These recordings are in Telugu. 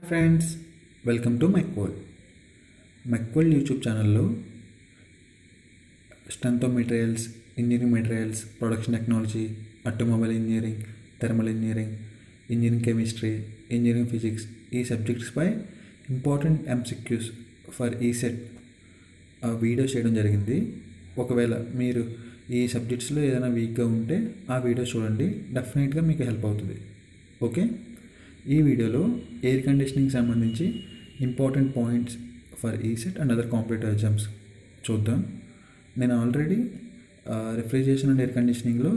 ఫ్రెండ్స్, వెల్కమ్ టు మెక్వల్ యూట్యూబ్ ఛానల్లో strength of materials, engineering materials, production technology, automobile engineering, thermal engineering, engineering chemistry, engineering physics ఈ సబ్జెక్ట్స్పై important MCQs for ECET video చేయడం జరిగింది. ఒకవేళ మీరు ఈ సబ్జెక్ట్స్లో ఏదైనా వీక్గా ఉంటే ఆ వీడియో చూడండి, డెఫినెట్గా మీకు హెల్ప్ అవుతుంది. ఓకే, ఈ వీడియోలో ఎయిర్ కండిషనింగ్ సంబంధించి important points for ECET and other competitive exams చూద్దాం. నేను ఆల్రెడీ రిఫ్రిజరేషన్ అండ్ ఎయిర్ కండిషనింగ్లో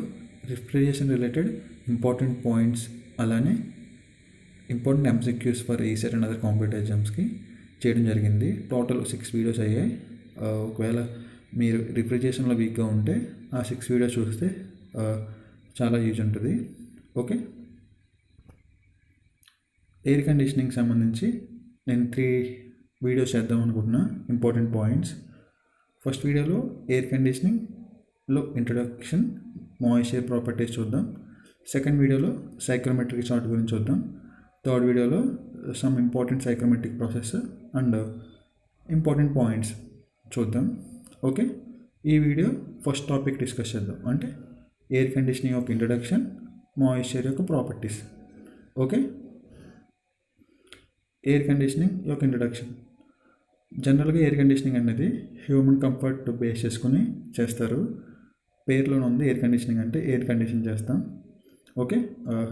రిఫ్రిజరేషన్ రిలేటెడ్ ఇంపార్టెంట్ పాయింట్స్ అలానే important MCQs for ECET and other competitive ఎగ్జామ్స్కి చేయడం జరిగింది. టోటల్ 6 వీడియోస్ అయ్యాయి. ఒకవేళ మీరు రిఫ్రిజరేషన్లో వీక్గా ఉంటే ఆ 6 వీడియోస్ చూస్తే చాలా యూజ్ ఉంటుంది. ఓకే, ఎయిర్ కండిషనింగ్ సంబంధించి నేను 3 వీడియోస్ చేద్దాం అనుకుంటున్నా. Important points. ఫస్ట్ వీడియోలో ఎయిర్ కండిషనింగ్లో ఇంట్రడక్షన్, మాయిశ్చర్ ప్రాపర్టీస్ చూద్దాం. సెకండ్ వీడియోలో సైక్రోమెట్రిక్ చార్ట్ గురించి చూద్దాం. థర్డ్ వీడియోలో some important psychrometric process and important points చూద్దాం. ఓకే, ఈ వీడియో ఫస్ట్ టాపిక్ డిస్కస్ చేద్దాం, అంటే ఎయిర్ కండిషనింగ్ యొక్క ఇంట్రడక్షన్, మాయిశ్చర్ యొక్క ప్రాపర్టీస్. ఓకే, ఎయిర్ కండిషనింగ్ యొక్క ఇంట్రడక్షన్. జనరల్గా ఎయిర్ కండిషనింగ్ అనేది హ్యూమన్ కంఫర్ట్ బేస్ చేసుకుని చేస్తారు. పేరులోనే ఉంది ఎయిర్ కండిషనింగ్ అంటే ఎయిర్ కండిషన్ చేస్తాం. ఓకే,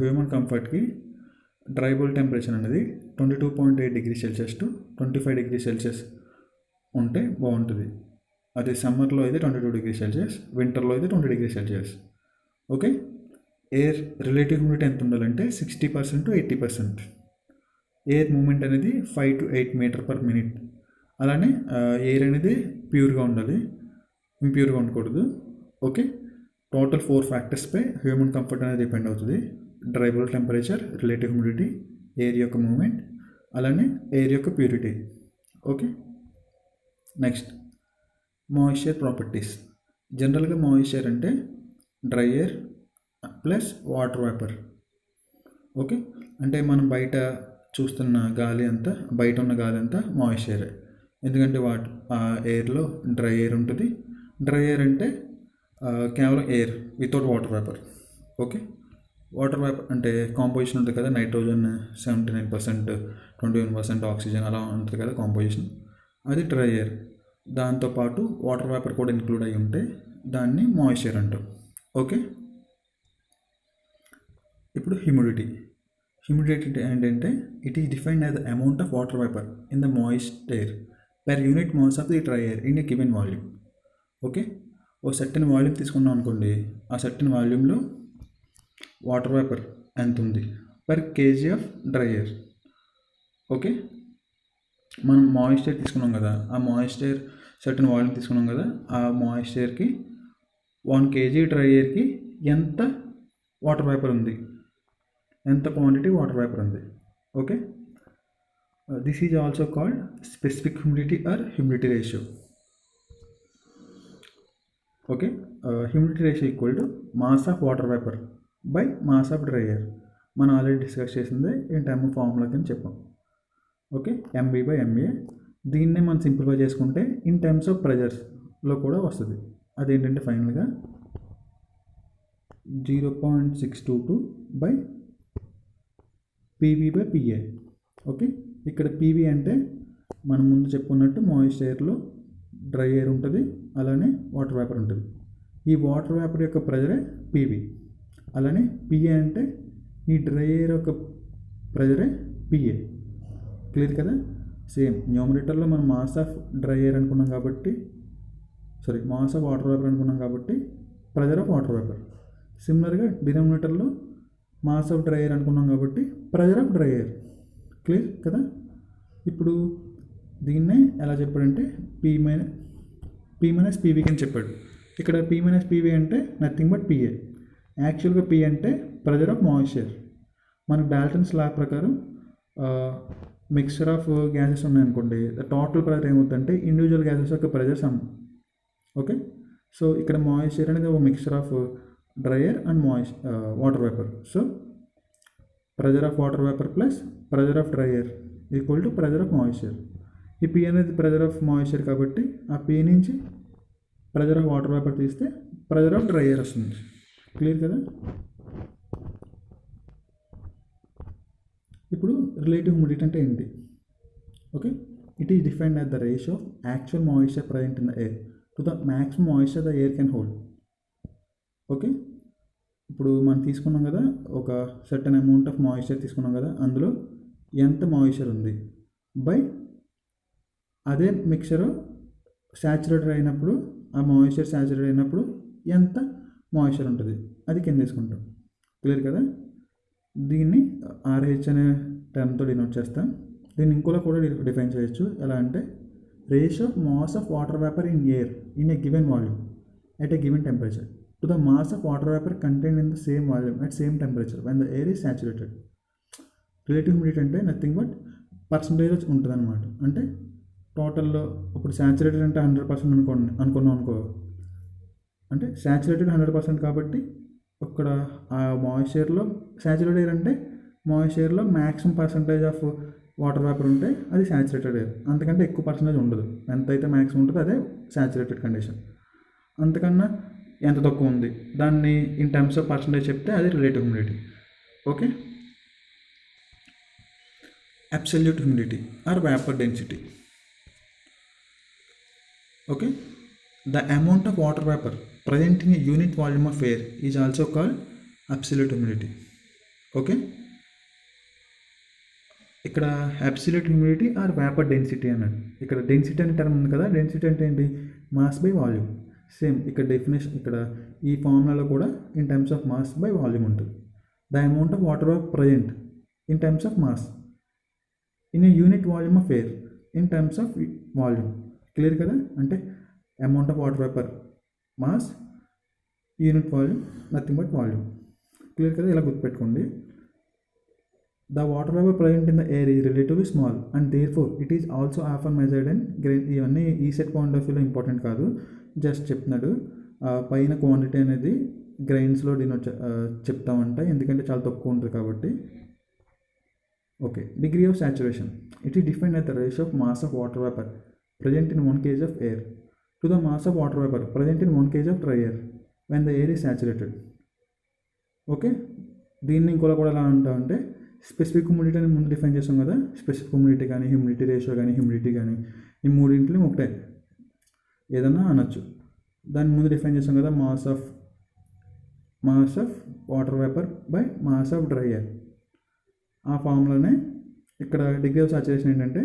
హ్యూమన్ కంఫర్ట్కి డ్రైబుల్ టెంపరేచర్ అనేది 22.8 degree Celsius to 25 degree Celsius ఉంటే బాగుంటుంది. అది సమ్మర్లో అయితే 22 డిగ్రీ సెల్సియస్, వింటర్లో అయితే 20 degree Celsius. Okay, air relative humidity ఎంత ఉండాలంటే 60% to 80%. ఎయిర్ మూమెంట్ అనేది 5 to 8 మీటర్ పర్ మినిట్. అలానే ఎయిర్ అనేది ప్యూర్గా ఉండాలి, ఇంప్యూర్గా ఉండకూడదు. ఓకే, టోటల్ 4 ఫ్యాక్టర్స్పై హ్యూమన్ కంఫర్ట్ అనేది డిపెండ్ అవుతుంది. డ్రైబుల్ టెంపరేచర్, రిలేటివ్ హ్యూమిడిటీ, ఎయిర్ యొక్క మూమెంట్, అలానే ఎయిర్ యొక్క purity. Okay, next moisture properties. జనరల్గా మాయిశ్చర్ అంటే dry air plus water vapour. Okay, అంటే మనం బయట చూస్తున్న గాలి అంతా, బయట ఉన్న గాలి అంతా మాయిశ్చరే. ఎందుకంటే ఆ ఎయిర్లో డ్రై ఎయిర్ ఉంటుంది. డ్రై ఎయిర్ అంటే కేవలం air without water vapour. Okay, water vapour అంటే కాంపోజిషన్ ఉంటుంది కదా, నైట్రోజన్ 79%, 21% ఆక్సిజన్ అలా ఉంటుంది కదా కాంపోజిషన్, అది డ్రై ఎయిర్. దాంతోపాటు వాటర్ వేపర్ కూడా ఇంక్లూడ్ అయ్యి ఉంటే దాన్ని మాయిశ్చర్ అంటాం. ఓకే, ఇప్పుడు హ్యూమిడిటీ ఏంటంటే it is defined as the amount of water vapour in the moist air per unit mass of the dry air in a given volume. Okay, ఓ సర్టెన్ వాల్యూమ్ తీసుకున్నాం అనుకోండి, ఆ సర్టెన్ వాల్యూమ్లో వాటర్ వేపర్ ఎంత ఉంది per KG of dry air. Okay, మనం మాయిశ్చర్ తీసుకున్నాం కదా, ఆ మాయిశ్చర్ సర్టెన్ వాల్యూమ్ తీసుకున్నాం కదా, ఆ మాయిశ్చర్కి 1 kg డ్రై ఎయిర్కి ఎంత వాటర్ వేపర్ ఉంది, ఎంత క్వాంటిటీ వాటర్ వేపర్ ఉంది. Okay, this is also called specific humidity or humidity ratio. Okay, humidity ratio equal to mass of water vapour by mass of dry air. మనం ఆల్రెడీ డిస్కస్ చేసిందే ఇన్ టర్మ్ ఆఫ్ ఫార్ములా కింద చెప్పాం. Okay, MB/MA. దీన్నే మనం సింప్లిఫై చేసుకుంటే ఇన్ టర్మ్స్ ఆఫ్ ప్రెజర్స్లో కూడా వస్తుంది. అదేంటంటే ఫైనల్గా 0.622 బై PV/PA. ఓకే, ఇక్కడ PV అంటే మనం ముందు చెప్పుకున్నట్టు మాయిశ్చర్ ఎయిర్లో డ్రై ఎయిర్ ఉంటుంది, అలానే వాటర్ వేపర్ ఉంటుంది. ఈ వాటర్ వేపర్ యొక్క ప్రెజరే PV. అలానే PA అంటే ఈ డ్రై ఎయిర్ యొక్క ప్రెజరే PA. క్లియర్ కదా? సేమ్ న్యూమరేటర్లో మనం మాస్ ఆఫ్ డ్రై ఎయిర్ అనుకున్నాం కాబట్టి, మాస్ ఆఫ్ వాటర్ వేపర్ అనుకున్నాం కాబట్టి ప్రెజర్ ఆఫ్ వాటర్ వేపర్. సిమిలర్గా డినామినేటర్లో మాస్ ఆఫ్ డ్రై ఎయిర్ అనుకున్నాం కాబట్టి pressure of dry air. Clear కదా? ఇప్పుడు దీన్నే ఎలా చెప్పాడంటే P మైనస్ PV అని చెప్పాడు. ఇక్కడ P మైనస్ PV అంటే నథింగ్ బట్ PA. యాక్చువల్గా P అంటే ప్రెజర్ ఆఫ్ మాయిశ్చర్. మనకు డాల్టన్స్ లా ప్రకారం మిక్చర్ ఆఫ్ గ్యాసెస్ ఉన్నాయనుకోండి, టోటల్ ప్రెజర్ ఏమవుతుందంటే ఇండివిజువల్ గ్యాసెస్ యొక్క ప్రెజర్ సమ్. ఓకే, సో ఇక్కడ మాయిశ్చర్ అనేది ఒక mixture of dry air and water vapour. So pressure of water vapour plus pressure of dry air equal to pressure of moisture. ఈ పి అనేది ప్రెజర్ ఆఫ్ మాయిశ్చర్ కాబట్టి ఆ పి నుంచి ప్రెజర్ ఆఫ్ వాటర్ వేపర్ తీస్తే ప్రెజర్ ఆఫ్ డ్రై ఎయిర్ వస్తుంది. క్లియర్ కదా. ఇప్పుడు రిలేటివ్ హ్యూమిడిటీ అంటే ఏంటి? Okay, it is defined as the ratio of actual moisture present in the air to the maximum moisture the air can hold. Okay, ఇప్పుడు మనం తీసుకున్నాం కదా, ఒక సర్టన్ అమౌంట్ ఆఫ్ మాయిశ్చర్ తీసుకున్నాం కదా, అందులో ఎంత మాయిశ్చర్ ఉంది బై అదే మిక్చర్ శాచురేటెడ్ అయినప్పుడు, ఆ మాయిశ్చర్ శాచురేటెడ్ అయినప్పుడు ఎంత మాయిశ్చర్ ఉంటుంది అది కింద తీసుకుంటాం. క్లియర్ కదా. దీన్ని ఆర్హెచ్ అనే టర్మ్తో డినోట్ చేస్తాం. దీన్ని ఇంకోలా కూడా డిఫైన్ చేయొచ్చు. ఎలా అంటే ratio of mass of water vapour in air in a given volume at a given temperature to the mass of water vapor contained in the same volume at same temperature when the air is saturated. Relative humidity అంటే నథింగ్ బట్ పర్సంటేజ్ ఉంటుంది అనమాట. అంటే టోటల్లో ఇప్పుడు శాచురేటెడ్ అంటే 100% అనుకో, అంటే శాచురేటెడ్ 100% కాబట్టి ఇక్కడ ఆ మాయిశ్చర్లో శాచురేటెడ్ ఎయిర్ అంటే మాయిశ్చర్లో maximum percentage of water vapour ఉంటే అది శాచురేటెడ్ ఎయిర్. అంతకంటే ఎక్కువ పర్సంటేజ్ ఉండదు. ఎంతైతే మ్యాక్సిమం ఉంటుందో అదే శాచురేటెడ్ కండిషన్. అంతకన్నా ఎంత తక్కువ ఉంది దాన్ని ఇన్ టర్మ్స్ ఆఫ్ పర్సంటేజ్ చెప్తే అది relative humidity. Okay, absolute humidity or vapour density. Okay, the amount of water vapour present in a unit volume of air is also called absolute humidity. Okay, ఇక్కడ absolute humidity or vapour density అన్నాడు. ఇక్కడ డెన్సిటీ అనే టర్మ్ ఉంది కదా, డెన్సిటీ అంటే ఏంటి? Mass by volume. సేమ్ ఇక్కడ డెఫినేషన్ ఇక్కడ ఈ ఫార్ములాలో కూడా in terms of mass by volume ఉంటుంది. The amount of water vapour present in terms of mass in a unit volume of air in terms of volume. Clear కదా. అంటే amount of water vapour mass unit volume nothing but volume. Clear కదా. ఇలా గుర్తుపెట్టుకోండి. The water vapour present in the air is relatively small and there four it is also often measured in grain. ఇవన్నీ ఈ సెట్ పాయింట్ ఆఫ్ వ్యూలో ఇంపార్టెంట్ కాదు, జస్ట్ చెప్తున్నాడు. పైన క్వాంటిటీ అనేది గ్రెయిన్స్లో చెప్తామంట, ఎందుకంటే చాలా తక్కువ ఉంటుంది కాబట్టి. Okay, degree of saturation it is defined at the ratio of mass of water vapour present in 1 kg of air to the mass of water vapour present in 1 kg of dry air when the air is saturated. Okay, దీన్ని ఇంకోలా కూడా ఎలా అంటామంటే స్పెసిఫిక్ హ్యూమిడిటీ అని ముందు డిఫైన్ చేస్తాం కదా. స్పెసిఫిక్ హ్యూమిడిటీ కానీ హ్యూమిడిటీ రేషియో కానీ హ్యూమిడిటీ కానీ ఈ మూడింటిని ఒకటే ఏదన్నా అనొచ్చు. దాని ముందు డిఫైన్ చేస్తాం కదా, mass of water vapour by mass of dry air. ఆ ఫార్ములానే ఇక్కడ డిగ్రీ ఆఫ్ సాచురేషన్ ఏంటంటే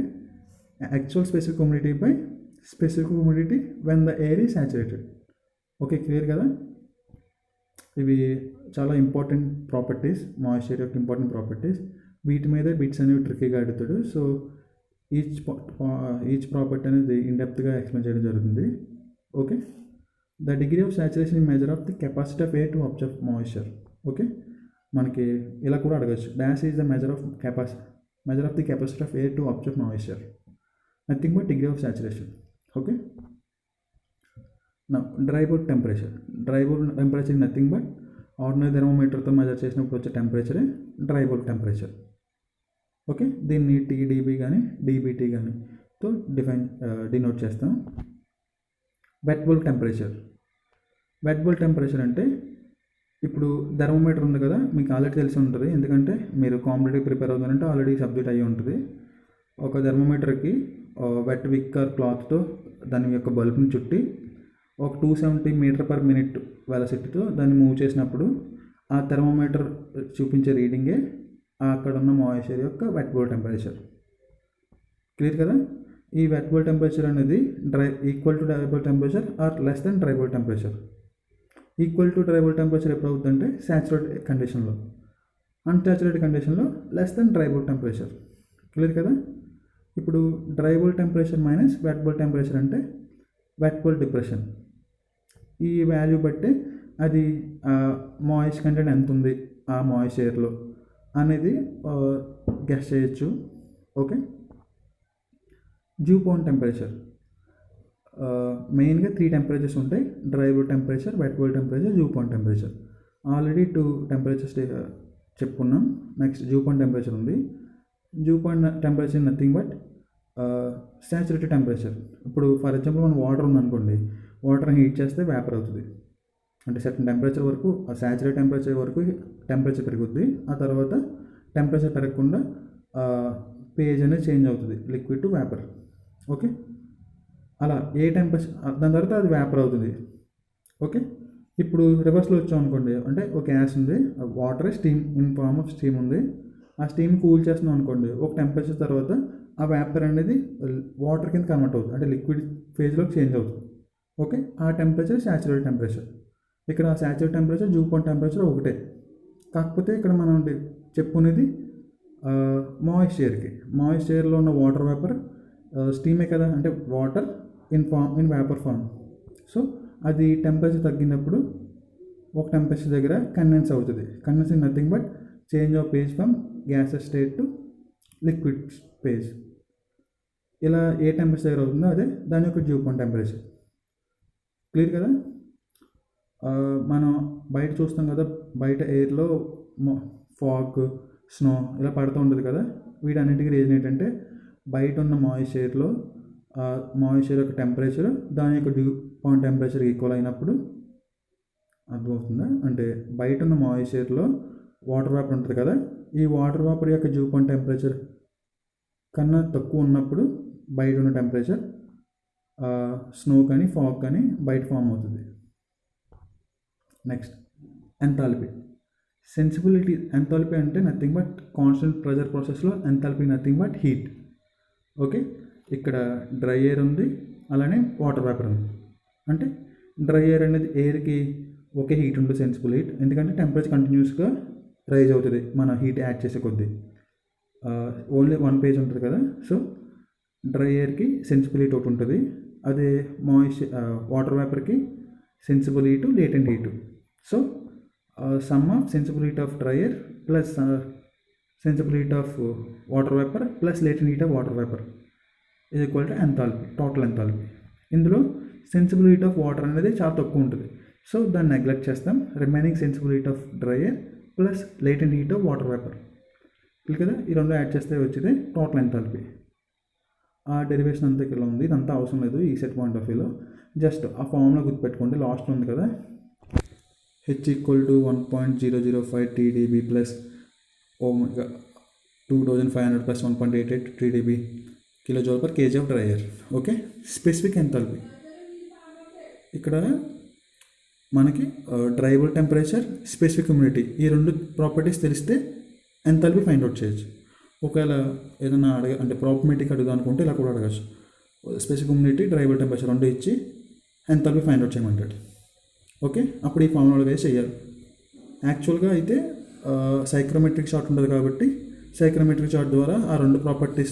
actual specific humidity by specific humidity when the air is saturated. Okay, clear కదా. ఇవి చాలా ఇంపార్టెంట్ ప్రాపర్టీస్, మాయిశ్చర్ యొక్క ఇంపార్టెంట్ ప్రాపర్టీస్. వీటి మీద బిట్స్ అనేవి ట్రిక్కీగా అడుగుతాడు. సో ఈచ్ ప్రాపర్టీ అనేది ఇన్డెప్త్గా ఎక్స్ప్లెయిన్ చేయడం జరుగుతుంది. Okay, the degree of saturation in measure of the capacity of air to absorb moisture. Okay, మనకి ఇలా కూడా అడగచ్చు. Dash is the measure of the capacity of air to absorb moisture, nothing but degree of saturation. Okay, dry bulb temperature. Dry bulb temperature nothing but ordinary థర్మోమీటర్తో మెజర్ చేసినప్పుడు వచ్చే టెంపరేచరే డ్రై బల్బ్ టెంపరేచర్. ఓకే, దీన్ని టీడీబీ కానీ డీబీటీ కానీతో డినోట్ చేస్తాం. Wet bulb temperature. Wet bulb temperature అంటే ఇప్పుడు థర్మోమీటర్ ఉంది కదా, మీకు ఆల్రెడీ తెలిసి ఉంటుంది, ఎందుకంటే మీరు కాంపిటేటివ్ ప్రిపేర్ అవుతుందంటే ఆల్రెడీ సబ్జెక్ట్ అయ్యి ఉంటుంది. ఒక థర్మోమీటర్కి వెట్ విక్ ఆర్ క్లాత్తో దాని యొక్క బల్బ్ని చుట్టి ఒక 270 మీటర్/మినిట్ వెలాసిటీతో దాన్ని మూవ్ చేసినప్పుడు ఆ థర్మోమీటర్ చూపించే రీడింగే అక్కడ ఉన్న మాయిశ్చర్ యొక్క వెట్ బల్బ్ టెంపరేచర్. క్లియర్ కదా. ఈ వెట్ బల్బ్ టెంపరేచర్ అనేది equal to dry bulb temperature or less than dry bulb temperature. Equal to dry bulb temperature ఎప్పుడు అవుతుందంటే సాచురేటెడ్ కండిషన్లో, అన్సాచురేటెడ్ కండిషన్లో less than dry bulb temperature. Clear కదా. ఇప్పుడు dry bulb temperature minus wet bulb temperature అంటే వెట్ బల్బ్ డిప్రెషన్. ఈ వాల్యూ బట్టి అది మాయిశ్చర్ కంటెంట్ ఎంత ఉంది ఆ మాయిశ్చర్లో అనేది గెస్ చేయొచ్చు. Okay, dew point temperature. మెయిన్గా 3 టెంపరేచర్స్ ఉంటాయి: dry bulb temperature, wet bulb temperature, dew point temperature. Already 2 temperatures చెప్పుకున్నాం. నెక్స్ట్ డ్యూ పాయింట్ టెంపరేచర్ ఉంది. Dew point temperature nothing but saturated temperature. ఇప్పుడు ఫర్ ఎగ్జాంపుల్ మనం వాటర్ ఉందనుకోండి, వాటర్ హీట్ చేస్తే వేపర్ అవుతుంది. అంటే సర్టన్ టెంపరేచర్ వరకు, ఆ సాచురేట్ టెంపరేచర్ వరకు టెంపరేచర్ పెరుగుద్ది. ఆ తర్వాత టెంపరేచర్ పెరగకుండా పేజ్ అనేది చేంజ్ అవుతుంది, లిక్విడ్ టు వేపర్. ఓకే, అలా ఏ టెంపరేచర్ దాని తర్వాత అది వేపర్ అవుతుంది. ఓకే, ఇప్పుడు రివర్స్లో వచ్చాం అనుకోండి, అంటే ఒక గ్యాస్ ఉంది, water steam in form of steam ఉంది. ఆ స్టీమ్ కూల్ చేస్తున్నాం అనుకోండి, ఒక టెంపరేచర్ తర్వాత ఆ వేపర్ అనేది వాటర్ కింద కన్వర్ట్ అవుతుంది, అంటే లిక్విడ్ ఫేజ్లోకి చేంజ్ అవుతుంది. ఓకే, ఆ టెంపరేచర్ సాచురేటెడ్ టెంపరేచర్. ఇక్కడ saturated temperature dew point temperature ఒకటే. కాకపోతే ఇక్కడ మనం చెప్పుకునేది మాయిశ్చర్లో ఉన్న వాటర్ వేపర్ స్టీమే కదా, అంటే water in vapour form. So అది టెంపరేచర్ తగ్గినప్పుడు ఒక టెంపరేచర్ దగ్గర కండెన్స్ అవుతుంది. Condense in nothing but change of phase from gases state to liquid phase. ఇలా ఏ టెంపరేచర్ దగ్గర అవుతుందో అదే దాని యొక్క డ్యూ పాయింట్ టెంపరేచర్. క్లియర్ కదా. మనం బయట చూస్తాం కదా, బయట ఎయిర్లో ఫాగ్, స్నో ఇలా పడుతూ ఉంటుంది కదా. వీటన్నిటికీ రీజన్ ఏంటంటే బయట ఉన్న మాయిశ్చర్ యొక్క టెంపరేచర్ దాని యొక్క డ్యూ పాయింట్ టెంపరేచర్ ఈక్వల్ అయినప్పుడు, అర్థమవుతుందా, అంటే బయట ఉన్న మాయిశ్చర్లో వాటర్ వేపర్ ఉంటుంది కదా, ఈ వాటర్ వేపర్ యొక్క డ్యూ పాయింట్ టెంపరేచర్ కన్నా తక్కువ ఉన్నప్పుడు బయట ఉన్న టెంపరేచర్ స్నో కానీ ఫాగ్ కానీ బయట ఫామ్ అవుతుంది. Next enthalpy. సెన్సిబిలిటీ. ఎంథాల్పీ అంటే నథింగ్ బట్ కాన్స్టెంట్ ప్రెజర్ ప్రాసెస్లో enthalpy nothing but heat. Okay, ఇక్కడ డ్రై ఎయిర్ ఉంది, అలానే వాటర్ వేపర్ ఉంది. అంటే డ్రై ఎయిర్ అనేది ఎయిర్కి ఒకే హీట్ ఉంటుంది, సెన్సిబుల్ హీట్, ఎందుకంటే టెంపరేచర్ కంటిన్యూస్గా రైజ్ అవుతుంది మన హీట్ యాడ్ చేసే కొద్దీ. ఓన్లీ వన్ పేజ్ ఉంటుంది కదా, సో డ్రై ఎయిర్కి సెన్సిబుల్ హీట్ ఒకటి ఉంటుంది. అదే వాటర్ వేపర్కి sensible heat, latent heat. So sum of sensible heat of dry air plus sensible heat of water vapour plus latent heat of water vapour is equal to enthalpy, total enthalpy. ఇందులో సెన్సిబుల్ హీట్ ఆఫ్ వాటర్ అనేది చాలా తక్కువ ఉంటుంది, సో దాన్ని నెగ్లెక్ట్ చేస్తాం. Remaining sensible heat of dry air plus latent heat of water vapour. ఇది కదా, ఈ రెండు యాడ్ చేస్తే వచ్చేది టోటల్ ఎంథాల్పీ. ఆ డెరివేషన్ అంతా ఇక్కడ ఉంది, ఇదంతా అవసరం లేదు ఈ సెట్ పాయింట్ ఆఫ్ వ్యూలో. జస్ట్ ఆ ఫార్ములా గుర్తుపెట్టుకోండి, లాస్ట్లో ఉంది కదా, H equal to 1.005 TdB plus 2500 plus 1.88 TdB kilojoule per KG of dry air. Okay, specific enthalpy. ఇక్కడ మనకి డ్రైబుల్ టెంపరేచర్, స్పెసిఫిక్ హ్యూమిడిటీ, ఈ రెండు ప్రాపర్టీస్ తెలిస్తే ఎంథాల్పీ ఫైండ్ అవుట్ చేయొచ్చు. ఒకవేళ ఏదైనా అంటే ప్రాబ్లమేటిక్ అడుగుదాం అనుకుంటే ఇలా కూడా అడగచ్చు. స్పెసిఫిక్ హ్యూమిడిటీ, డ్రైబుల్ టెంపరేచర్ రెండు ఇచ్చి ఎంథాల్పీ ఫైండ్ అవుట్ చేయమంటాడు. ఓకే, అప్పుడు ఈ ఫార్ములా వేసి చేయాలి. యాక్చువల్గా అయితే సైక్రోమెట్రిక్ చార్ట్ ఉంటుంది కాబట్టి సైక్రోమెట్రిక్ చార్ట్ ద్వారా ఆ రెండు ప్రాపర్టీస్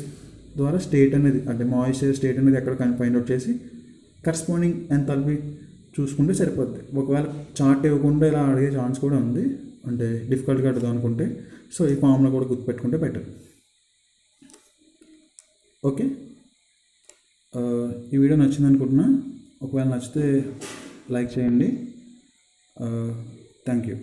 ద్వారా స్టేట్ అనేది, అంటే మాయిశ్చర్ స్టేట్ అనేది ఎక్కడ ఫైండ్ అవుట్ చేసి కరస్పాండింగ్ ఎంథాల్పీ చూసుకుంటే సరిపోద్ది. ఒకవేళ చార్ట్ ఇవ్వకుండా ఇలా అడిగే ఛాన్స్ కూడా ఉంది, అంటే డిఫికల్ట్గా అడుగుదాం అనుకుంటే. సో ఈ ఫార్ములా కూడా గుర్తుపెట్టుకుంటే బెటర్. ఓకే, ఈ వీడియో నచ్చింది అనుకుంటున్నా. ఒకవేళ నచ్చితే లైక్ చేయండి. Thank you.